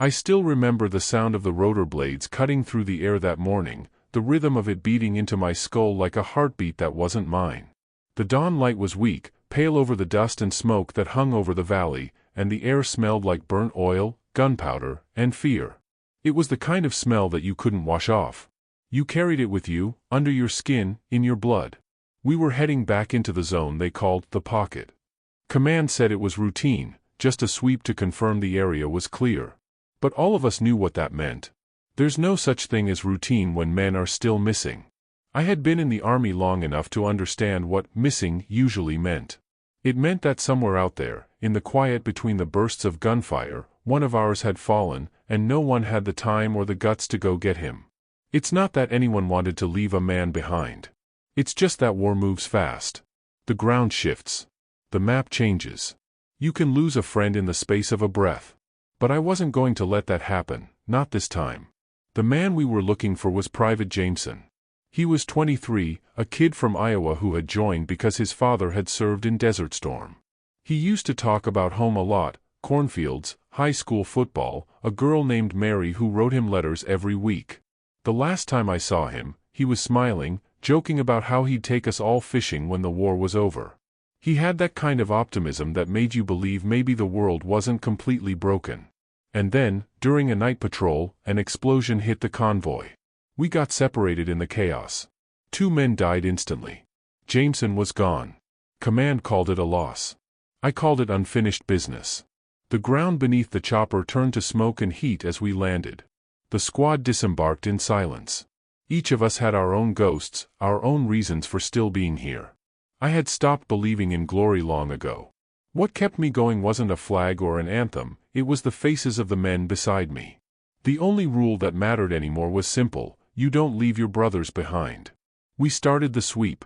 I still remember the sound of the rotor blades cutting through the air that morning, the rhythm of it beating into my skull like a heartbeat that wasn't mine. The dawn light was weak, pale over the dust and smoke that hung over the valley, and the air smelled like burnt oil, gunpowder, and fear. It was the kind of smell that you couldn't wash off. You carried it with you, under your skin, in your blood. We were heading back into the zone they called the pocket. Command said it was routine, just a sweep to confirm the area was clear. But all of us knew what that meant. There's no such thing as routine when men are still missing. I had been in the army long enough to understand what missing usually meant. It meant that somewhere out there, in the quiet between the bursts of gunfire, one of ours had fallen, and no one had the time or the guts to go get him. It's not that anyone wanted to leave a man behind. It's just that war moves fast. The ground shifts. The map changes. You can lose a friend in the space of a breath. But I wasn't going to let that happen, not this time. The man we were looking for was Private Jameson. He was 23, a kid from Iowa who had joined because his father had served in Desert Storm. He used to talk about home a lot, cornfields, high school football, a girl named Mary who wrote him letters every week. The last time I saw him, he was smiling, joking about how he'd take us all fishing when the war was over. He had that kind of optimism that made you believe maybe the world wasn't completely broken. And then, during a night patrol, an explosion hit the convoy. We got separated in the chaos. 2 men died instantly. Jameson was gone. Command called it a loss. I called it unfinished business. The ground beneath the chopper turned to smoke and heat as we landed. The squad disembarked in silence. Each of us had our own ghosts, our own reasons for still being here. I had stopped believing in glory long ago. What kept me going wasn't a flag or an anthem, it was the faces of the men beside me. The only rule that mattered anymore was simple: you don't leave your brothers behind. We started the sweep.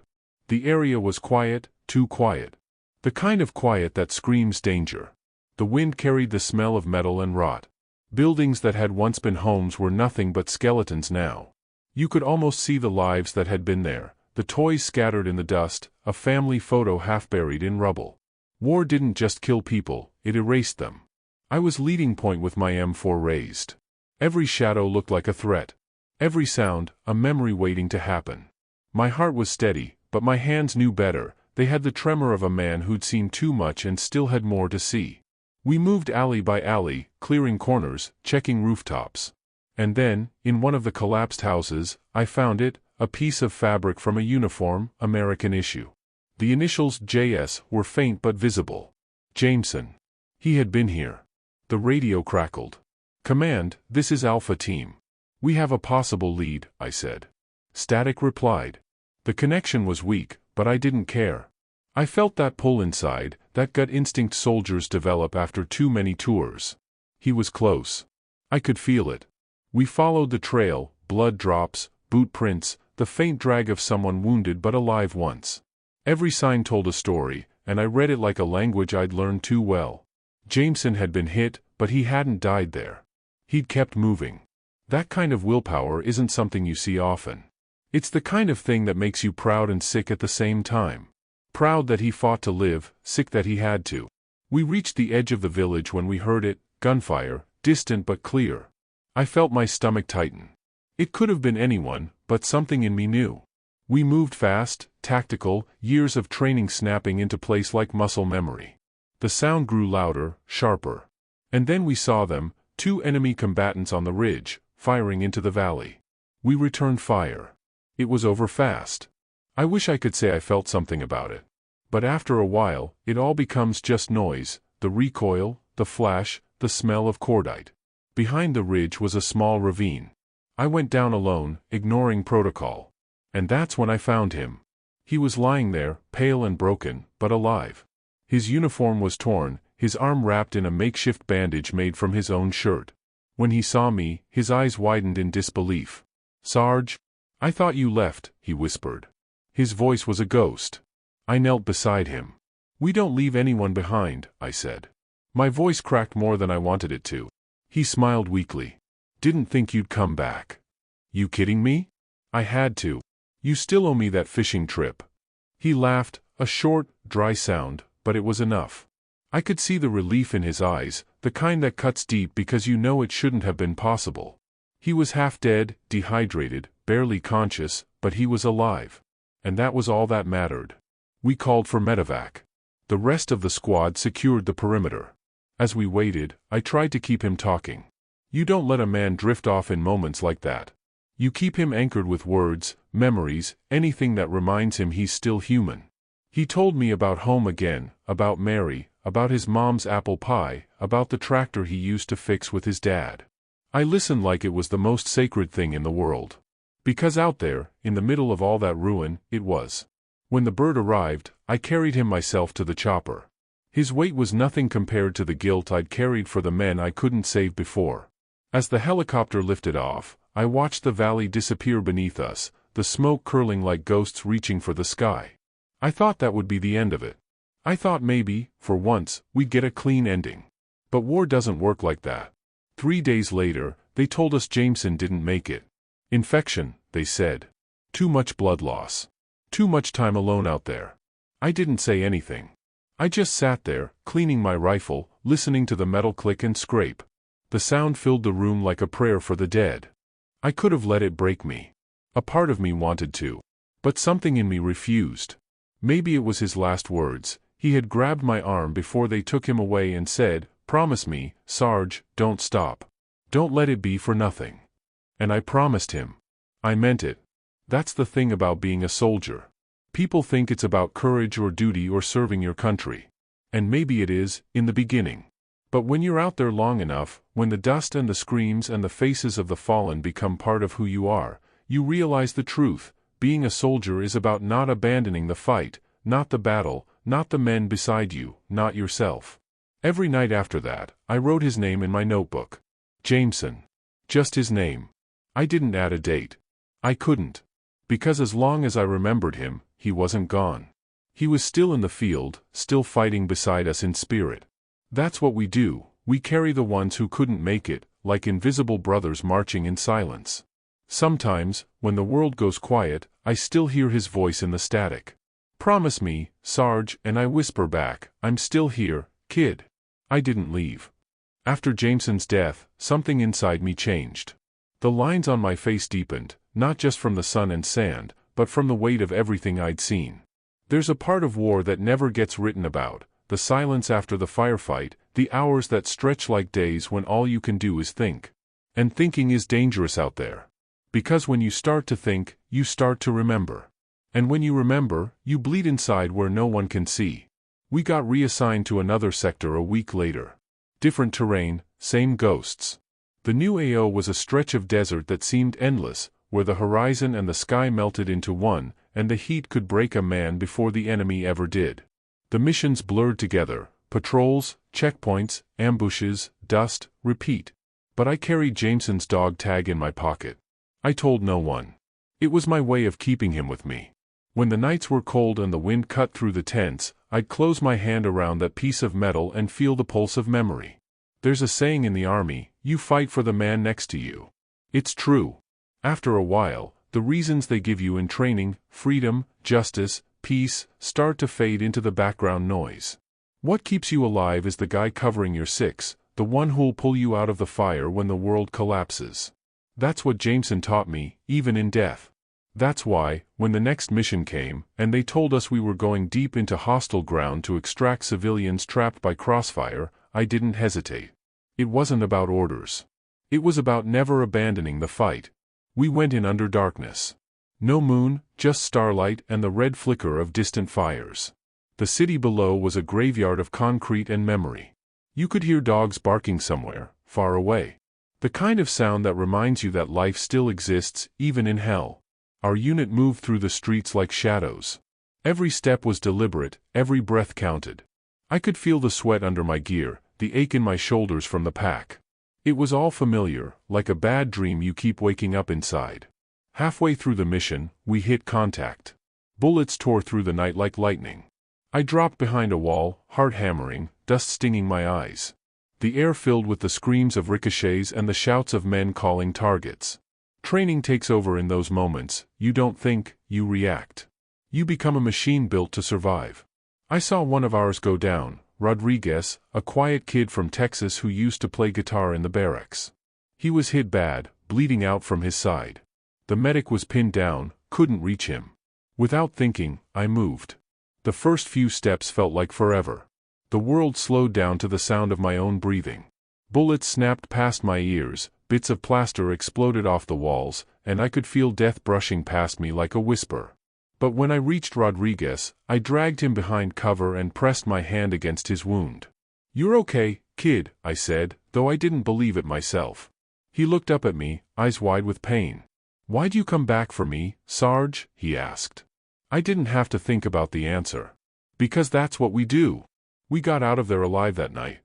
The area was quiet, too quiet. The kind of quiet that screams danger. The wind carried the smell of metal and rot. Buildings that had once been homes were nothing but skeletons now. You could almost see the lives that had been there, the toys scattered in the dust, a family photo half buried in rubble. War didn't just kill people, it erased them. I was leading point with my M4 raised. Every shadow looked like a threat. Every sound, a memory waiting to happen. My heart was steady, but my hands knew better. They had the tremor of a man who'd seen too much and still had more to see. We moved alley by alley, clearing corners, checking rooftops. And then, in one of the collapsed houses, I found it, a piece of fabric from a uniform, American issue. The initials JS were faint but visible. Jameson. He had been here. The radio crackled. "Command, this is Alpha Team. We have a possible lead," I said. Static replied. The connection was weak, but I didn't care. I felt that pull inside, that gut instinct soldiers develop after too many tours. He was close. I could feel it. We followed the trail, blood drops, boot prints, the faint drag of someone wounded but alive once. Every sign told a story, and I read it like a language I'd learned too well. Jameson had been hit, but he hadn't died there. He'd kept moving. That kind of willpower isn't something you see often. It's the kind of thing that makes you proud and sick at the same time. Proud that he fought to live, sick that he had to. We reached the edge of the village when we heard it, gunfire, distant but clear. I felt my stomach tighten. It could have been anyone, but something in me knew. We moved fast, tactical, years of training snapping into place like muscle memory. The sound grew louder, sharper. And then we saw them, 2 enemy combatants on the ridge, firing into the valley. We returned fire. It was over fast. I wish I could say I felt something about it. But after a while, it all becomes just noise, the recoil, the flash, the smell of cordite. Behind the ridge was a small ravine. I went down alone, ignoring protocol. And that's when I found him. He was lying there, pale and broken, but alive. His uniform was torn, his arm wrapped in a makeshift bandage made from his own shirt. When he saw me, his eyes widened in disbelief. "Sarge? I thought you left," he whispered. His voice was a ghost. I knelt beside him. "We don't leave anyone behind," I said. My voice cracked more than I wanted it to. He smiled weakly. "Didn't think you'd come back." "You kidding me?" "I had to. You still owe me that fishing trip." He laughed, a short, dry sound, but it was enough. I could see the relief in his eyes, the The kind that cuts deep because you know it shouldn't have been possible. He was half dead, dehydrated, barely conscious, but he was alive. And that was all that mattered. We called for medevac. The rest of the squad secured the perimeter. As we waited, I tried to keep him talking. You don't let a man drift off in moments like that. You keep him anchored with words, memories, anything that reminds him he's still human. He told me about home again, about Mary, about his mom's apple pie, about the tractor he used to fix with his dad. I listened like it was the most sacred thing in the world. Because out there, in the middle of all that ruin, it was. When the bird arrived, I carried him myself to the chopper. His weight was nothing compared to the guilt I'd carried for the men I couldn't save before. As the helicopter lifted off, I watched the valley disappear beneath us, the smoke curling like ghosts reaching for the sky. I thought that would be the end of it. I thought maybe, for once, we'd get a clean ending. But war doesn't work like that. 3 days later, they told us Jameson didn't make it. Infection, they said. Too much blood loss. Too much time alone out there. I didn't say anything. I just sat there, cleaning my rifle, listening to the metal click and scrape. The sound filled the room like a prayer for the dead. I could have let it break me. A part of me wanted to. But something in me refused. Maybe it was his last words. He had grabbed my arm before they took him away and said, "Promise me, Sarge, don't stop. Don't let it be for nothing." And I promised him. I meant it. That's the thing about being a soldier. People think it's about courage or duty or serving your country. And maybe it is, in the beginning. But when you're out there long enough, when the dust and the screams and the faces of the fallen become part of who you are, you realize the truth. Being a soldier is about not abandoning the fight, not the battle, not the men beside you, not yourself. Every night after that, I wrote his name in my notebook. Jameson. Just his name. I didn't add a date. I couldn't. Because as long as I remembered him, he wasn't gone. He was still in the field, still fighting beside us in spirit. That's what we do, we carry the ones who couldn't make it, like invisible brothers marching in silence. Sometimes, when the world goes quiet, I still hear his voice in the static. "Promise me, Sarge," and I whisper back, "I'm still here, kid." I didn't leave. After Jameson's death, something inside me changed. The lines on my face deepened, not just from the sun and sand, but from the weight of everything I'd seen. There's a part of war that never gets written about, the silence after the firefight, the hours that stretch like days when all you can do is think. And thinking is dangerous out there. Because when you start to think, you start to remember. And when you remember, you bleed inside where no one can see. We got reassigned to another sector a week later. Different terrain, same ghosts. The new AO was a stretch of desert that seemed endless, where the horizon and the sky melted into one, and the heat could break a man before the enemy ever did. The missions blurred together, patrols, checkpoints, ambushes, dust, repeat. But I carried Jameson's dog tag in my pocket. I told no one. It was my way of keeping him with me. When the nights were cold and the wind cut through the tents, I'd close my hand around that piece of metal and feel the pulse of memory. There's a saying in the army, you fight for the man next to you. It's true. After a while, the reasons they give you in training, freedom, justice, peace, start to fade into the background noise. What keeps you alive is the guy covering your six, the one who'll pull you out of the fire when the world collapses. That's what Jameson taught me, even in death. That's why, when the next mission came, and they told us we were going deep into hostile ground to extract civilians trapped by crossfire, I didn't hesitate. It wasn't about orders. It was about never abandoning the fight. We went in under darkness. No moon, just starlight and the red flicker of distant fires. The city below was a graveyard of concrete and memory. You could hear dogs barking somewhere, far away. The kind of sound that reminds you that life still exists, even in hell. Our unit moved through the streets like shadows. Every step was deliberate, every breath counted. I could feel the sweat under my gear, the ache in my shoulders from the pack. It was all familiar, like a bad dream you keep waking up inside. Halfway through the mission, we hit contact. Bullets tore through the night like lightning. I dropped behind a wall, heart hammering, dust stinging my eyes. The air filled with the screams of ricochets and the shouts of men calling targets. Training takes over in those moments. You don't think, you react. You become a machine built to survive. I saw one of ours go down, Rodriguez, a quiet kid from Texas who used to play guitar in the barracks. He was hit bad, bleeding out from his side. The medic was pinned down, couldn't reach him. Without thinking, I moved. The first few steps felt like forever. The world slowed down to the sound of my own breathing. Bullets snapped past my ears, bits of plaster exploded off the walls, and I could feel death brushing past me like a whisper. But when I reached Rodriguez, I dragged him behind cover and pressed my hand against his wound. "You're okay, kid," I said, though I didn't believe it myself. He looked up at me, eyes wide with pain. "Why'd you come back for me, Sarge?" he asked. I didn't have to think about the answer. Because that's what we do. We got out of there alive that night.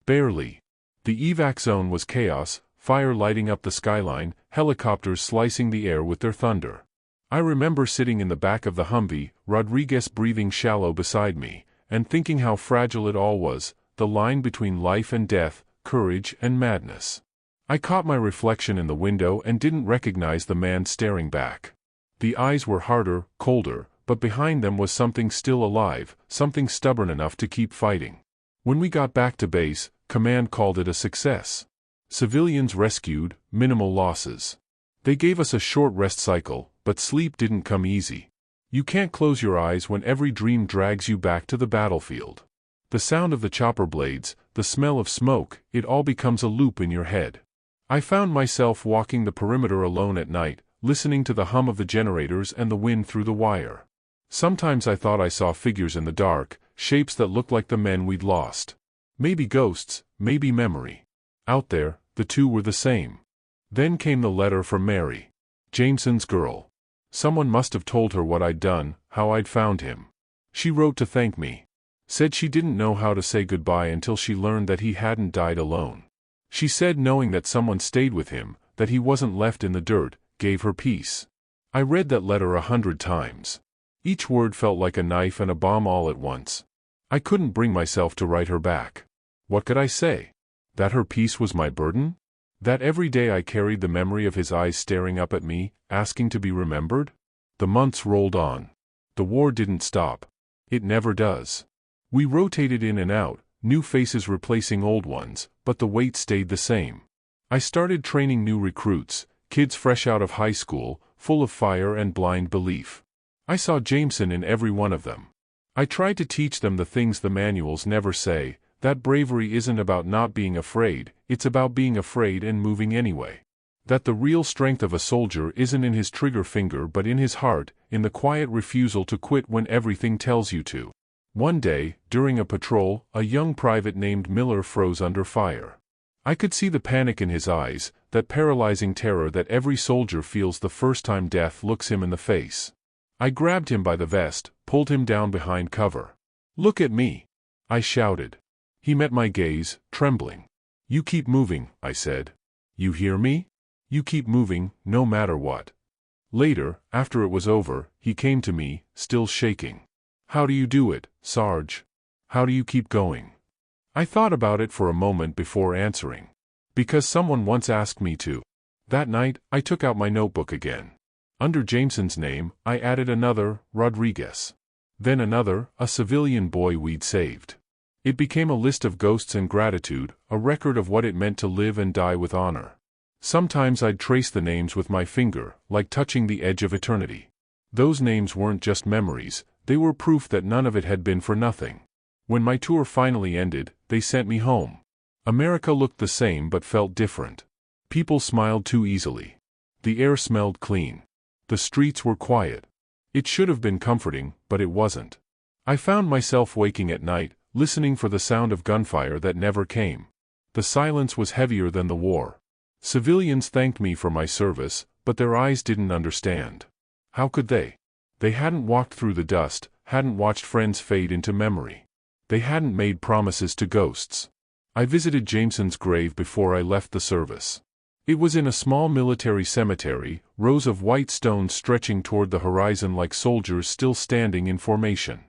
Barely. The evac zone was chaos, fire lighting up the skyline, helicopters slicing the air with their thunder. I remember sitting in the back of the Humvee, Rodriguez breathing shallow beside me, and thinking how fragile it all was, the line between life and death, courage and madness. I caught my reflection in the window and didn't recognize the man staring back. The eyes were harder, colder, but behind them was something still alive, something stubborn enough to keep fighting. When we got back to base, command called it a success. Civilians rescued, minimal losses. They gave us a short rest cycle, but sleep didn't come easy. You can't close your eyes when every dream drags you back to the battlefield. The sound of the chopper blades, the smell of smoke, it all becomes a loop in your head. I found myself walking the perimeter alone at night, listening to the hum of the generators and the wind through the wire. Sometimes I thought I saw figures in the dark, shapes that looked like the men we'd lost. Maybe ghosts, maybe memory. Out there, the two were the same. Then came the letter from Mary. Jameson's girl. Someone must have told her what I'd done, how I'd found him. She wrote to thank me. Said she didn't know how to say goodbye until she learned that he hadn't died alone. She said knowing that someone stayed with him, that he wasn't left in the dirt, gave her peace. I read that letter 100 times. Each word felt like a knife and a bomb all at once. I couldn't bring myself to write her back. What could I say? That her peace was my burden? That every day I carried the memory of his eyes staring up at me, asking to be remembered? The months rolled on. The war didn't stop. It never does. We rotated in and out, new faces replacing old ones, but the weight stayed the same. I started training new recruits, kids fresh out of high school, full of fire and blind belief. I saw Jameson in every one of them. I tried to teach them the things the manuals never say, that bravery isn't about not being afraid, it's about being afraid and moving anyway. That the real strength of a soldier isn't in his trigger finger but in his heart, in the quiet refusal to quit when everything tells you to. One day, during a patrol, a young private named Miller froze under fire. I could see the panic in his eyes, that paralyzing terror that every soldier feels the first time death looks him in the face. I grabbed him by the vest, pulled him down behind cover. "Look at me!" I shouted. He met my gaze, trembling. "You keep moving," I said. "You hear me? You keep moving, no matter what." Later, after it was over, he came to me, still shaking. "How do you do it, Sarge? How do you keep going?" I thought about it for a moment before answering. Because someone once asked me to. That night, I took out my notebook again. Under Jameson's name, I added another, Rodriguez. Then another, a civilian boy we'd saved. It became a list of ghosts and gratitude, a record of what it meant to live and die with honor. Sometimes I'd trace the names with my finger, like touching the edge of eternity. Those names weren't just memories, they were proof that none of it had been for nothing. When my tour finally ended, they sent me home. America looked the same but felt different. People smiled too easily. The air smelled clean. The streets were quiet. It should have been comforting, but it wasn't. I found myself waking at night, listening for the sound of gunfire that never came. The silence was heavier than the war. Civilians thanked me for my service, but their eyes didn't understand. How could they? They hadn't walked through the dust, hadn't watched friends fade into memory. They hadn't made promises to ghosts. I visited Jameson's grave before I left the service. It was in a small military cemetery, rows of white stones stretching toward the horizon like soldiers still standing in formation.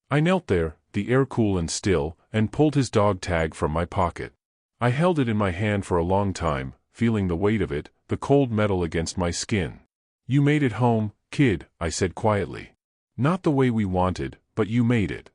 I knelt there, the air cool and still, and pulled his dog tag from my pocket. I held it in my hand for a long time, feeling the weight of it, the cold metal against my skin. "You made it home, kid," I said quietly. "Not the way we wanted, but you made it."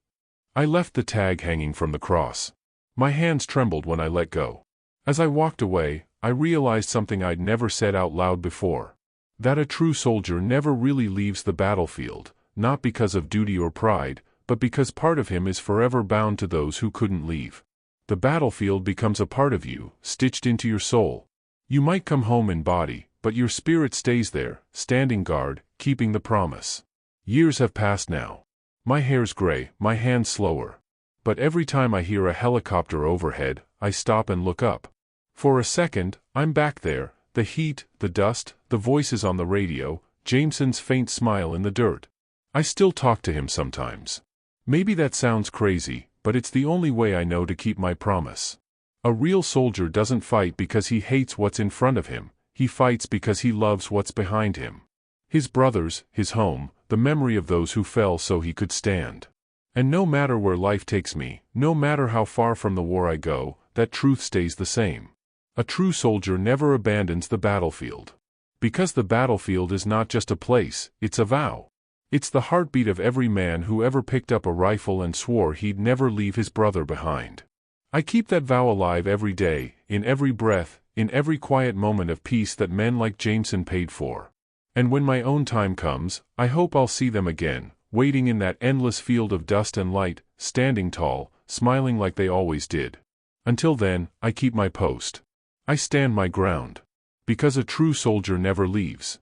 I left the tag hanging from the cross. My hands trembled when I let go. As I walked away, I realized something I'd never said out loud before. That a true soldier never really leaves the battlefield, not because of duty or pride, but because part of him is forever bound to those who couldn't leave. The battlefield becomes a part of you, stitched into your soul. You might come home in body, but your spirit stays there, standing guard, keeping the promise. Years have passed now. My hair's gray, my hands slower. But every time I hear a helicopter overhead, I stop and look up. For a second, I'm back there, the heat, the dust, the voices on the radio, Jameson's faint smile in the dirt. I still talk to him sometimes. Maybe that sounds crazy, but it's the only way I know to keep my promise. A real soldier doesn't fight because he hates what's in front of him, he fights because he loves what's behind him. His brothers, his home, the memory of those who fell so he could stand. And no matter where life takes me, no matter how far from the war I go, that truth stays the same. A true soldier never abandons the battlefield. Because the battlefield is not just a place, it's a vow. It's the heartbeat of every man who ever picked up a rifle and swore he'd never leave his brother behind. I keep that vow alive every day, in every breath, in every quiet moment of peace that men like Jameson paid for. And when my own time comes, I hope I'll see them again, waiting in that endless field of dust and light, standing tall, smiling like they always did. Until then, I keep my post. I stand my ground. Because a true soldier never leaves.